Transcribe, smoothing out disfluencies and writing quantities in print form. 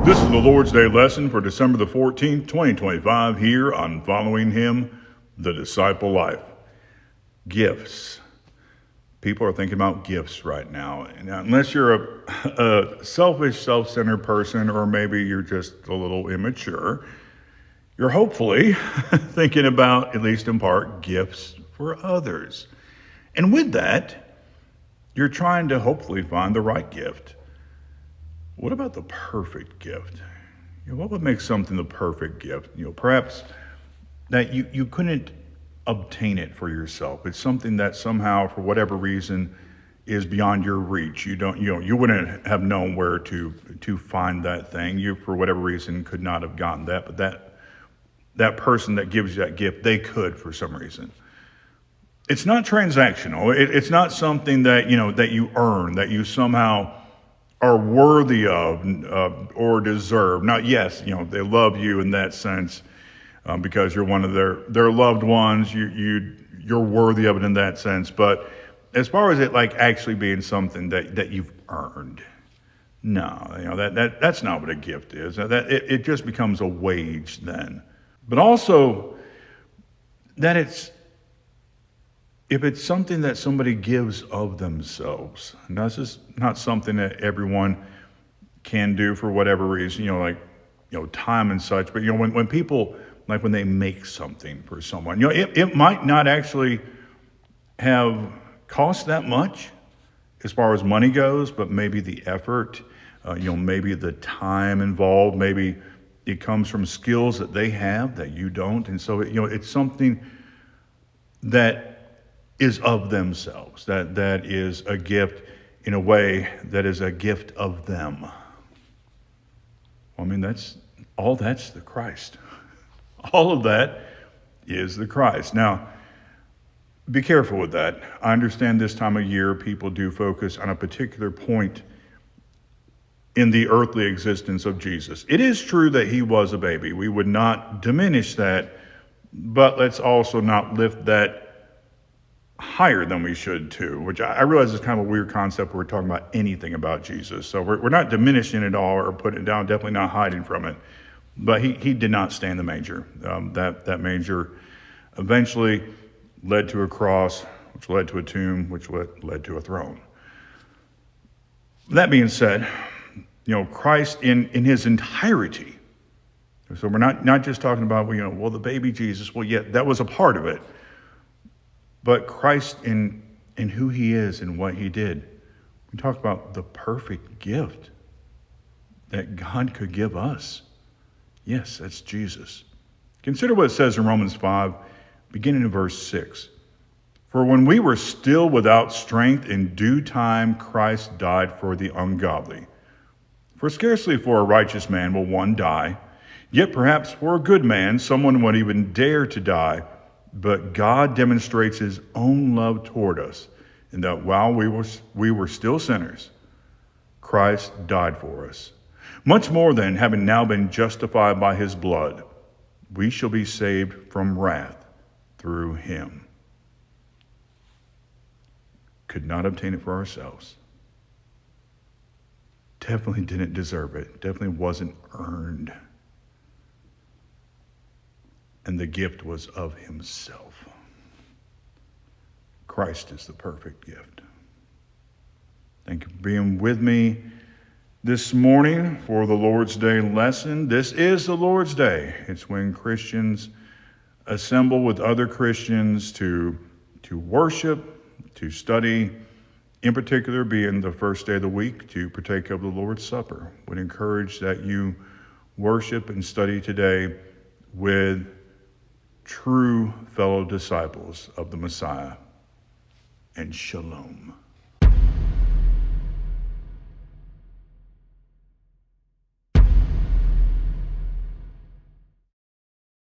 This is the Lord's Day lesson for December the 14th, 2025, here on Following Him, the Disciple Life. Gifts. People are thinking about gifts right now. And unless you're a selfish, self-centered person, or maybe you're just a little immature, you're hopefully thinking about, at least in part, gifts for others. And with that, you're trying to hopefully find the right gift. What about the perfect gift? What would make something the perfect gift? Perhaps that you couldn't obtain it for yourself. It's something that somehow, for whatever reason, is beyond your reach. You wouldn't have known where to find that thing. You, for whatever reason, could not have gotten that. But that person that gives you that gift, they could for some reason. It's not transactional. It's not something that you earn, that you somehow are worthy of or deserve. Not yes, they love you in that sense because you're one of their loved ones. You're worthy of it in that sense. But as far as it like actually being something that you've earned, no, that's not what a gift is. It just becomes a wage then. But also that if it's something that somebody gives of themselves, and that's just not something that everyone can do for whatever reason, time and such. But when people, like when they make something for someone, it might not actually have cost that much as far as money goes, but maybe the effort, maybe the time involved, maybe it comes from skills that they have that you don't, and so it's something that is of themselves, that is a gift in a way that is a gift of them. That's the Christ. All of that is the Christ. Now, be careful with that. I understand this time of year people do focus on a particular point in the earthly existence of Jesus. It is true that he was a baby. We would not diminish that, but let's also not lift that higher than we should too, which I realize is kind of a weird concept when we're talking about anything about Jesus. So we're not diminishing it all or putting it down, definitely not hiding from it. But he did not stay in the manger. That manger eventually led to a cross, which led to a tomb, which led to a throne. That being said, Christ in his entirety. So we're not just talking about, the baby Jesus. Well, yeah, that was a part of it. But Christ in who he is and what he did. We talk about the perfect gift that God could give us. Yes, that's Jesus. Consider what it says in Romans 5, beginning in verse 6. For when we were still without strength, in due time Christ died for the ungodly. For scarcely for a righteous man will one die, yet perhaps for a good man someone would even dare to die. But God demonstrates his own love toward us, in that while we were still sinners, Christ died for us. Much more than, having now been justified by his blood, we shall be saved from wrath through him. Could not obtain it for ourselves. Definitely didn't deserve it. Definitely wasn't earned. And the gift was of himself. Christ is the perfect gift. Thank you for being with me this morning for the Lord's Day lesson. This is the Lord's Day. It's when Christians assemble with other Christians to worship, to study, in particular being the first day of the week, to partake of the Lord's Supper. I would encourage that you worship and study today with true fellow disciples of the Messiah. And shalom.